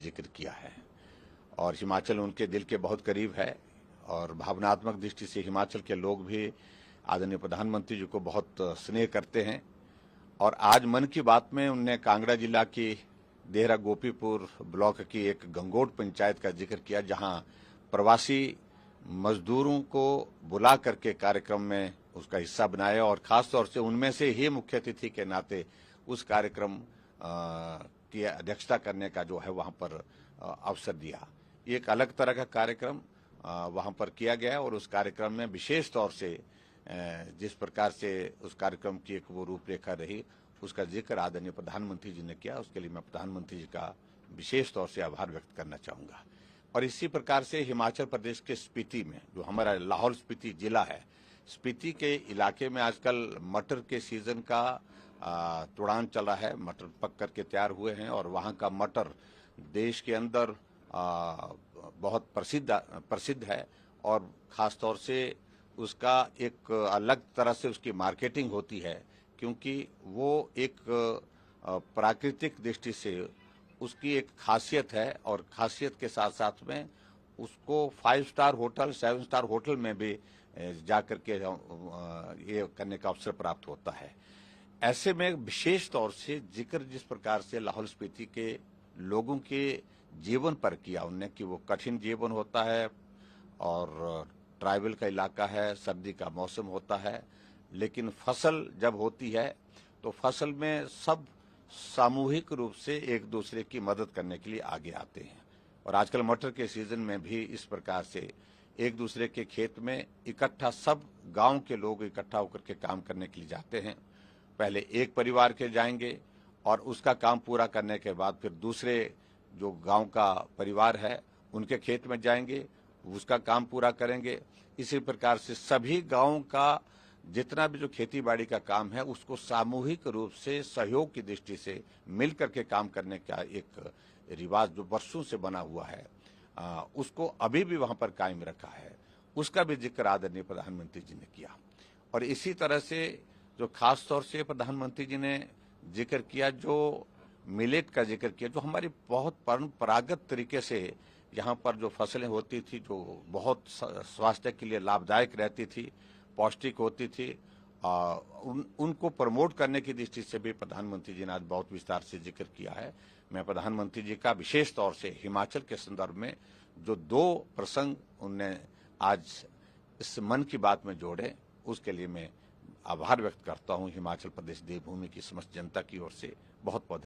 जिक्र किया है और हिमाचल उनके दिल के बहुत करीब है और भावनात्मक दृष्टि से हिमाचल के लोग भी आदरणीय प्रधानमंत्री जी को बहुत स्नेह करते हैं। और आज मन की बात में उनने कांगड़ा जिला की देहरा गोपीपुर ब्लॉक की एक गंगोट पंचायत का जिक्र किया, जहां प्रवासी मजदूरों को बुला करके कार्यक्रम में उसका हिस्सा बनाया और खास तौर से उनमें से ही मुख्य अतिथि के नाते उस कार्यक्रम की अध्यक्षता करने का जो है वहां पर अवसर दिया। ये एक अलग तरह का कार्यक्रम वहां पर किया गया और उस कार्यक्रम में विशेष तौर से जिस प्रकार से उस कार्यक्रम की एक वो रूपरेखा रही, उसका जिक्र आदरणीय प्रधानमंत्री जी ने किया। उसके लिए मैं प्रधानमंत्री जी का विशेष तौर से आभार व्यक्त करना चाहूंगा। और इसी प्रकार से हिमाचल प्रदेश के स्पीति में, जो हमारा लाहौल स्पीति जिला है, स्पीति के इलाके में आजकल मटर के सीजन का तुड़ान चला है। मटर पक करके तैयार हुए हैं और वहाँ का मटर देश के अंदर बहुत प्रसिद्ध है और खास तौर से उसका एक अलग तरह से उसकी मार्केटिंग होती है, क्योंकि वो एक प्राकृतिक दृष्टि से उसकी एक खासियत है और खासियत के साथ साथ में उसको 5 स्टार होटल 7 स्टार होटल में भी जाकर के ये करने का अवसर प्राप्त होता है। ऐसे में विशेष तौर से जिक्र जिस प्रकार से लाहौल स्पीति के लोगों के जीवन पर किया उनने कि वो कठिन जीवन होता है और ट्राइबल का इलाका है, सर्दी का मौसम होता है, लेकिन फसल जब होती है तो फसल में सब सामूहिक रूप से एक दूसरे की मदद करने के लिए आगे आते हैं। और आजकल मटर के सीजन में भी इस प्रकार से एक दूसरे के खेत में इकट्ठा सब गांव के लोग इकट्ठा होकर के काम करने के लिए जाते हैं। पहले एक परिवार के जाएंगे और उसका काम पूरा करने के बाद फिर दूसरे जो गांव का परिवार है उनके खेत में जाएंगे, उसका काम पूरा करेंगे। इसी प्रकार से सभी गांव का जितना भी जो खेती बाड़ी का काम है उसको सामूहिक रूप से सहयोग की दृष्टि से मिल करके काम करने का एक रिवाज जो वर्षों से बना हुआ है उसको अभी भी वहां पर कायम रखा है। उसका भी जिक्र आदरणीय प्रधानमंत्री जी ने किया। और इसी तरह से जो खास तौर से प्रधानमंत्री जी ने जिक्र किया, जो मिलेट का जिक्र किया, जो हमारी बहुत परंपरागत तरीके से यहाँ पर जो फसलें होती थी, जो बहुत स्वास्थ्य के लिए लाभदायक रहती थी, पौष्टिक होती थी, उनको प्रमोट करने की दृष्टि से भी प्रधानमंत्री जी ने आज बहुत विस्तार से जिक्र किया है। मैं प्रधानमंत्री जी का विशेष तौर से हिमाचल के संदर्भ में जो 2 प्रसंग उनने आज इस मन की बात में जोड़े, उसके लिए मैं आभार व्यक्त करता हूं हिमाचल प्रदेश देवभूमि की समस्त जनता की ओर से। बहुत बहुत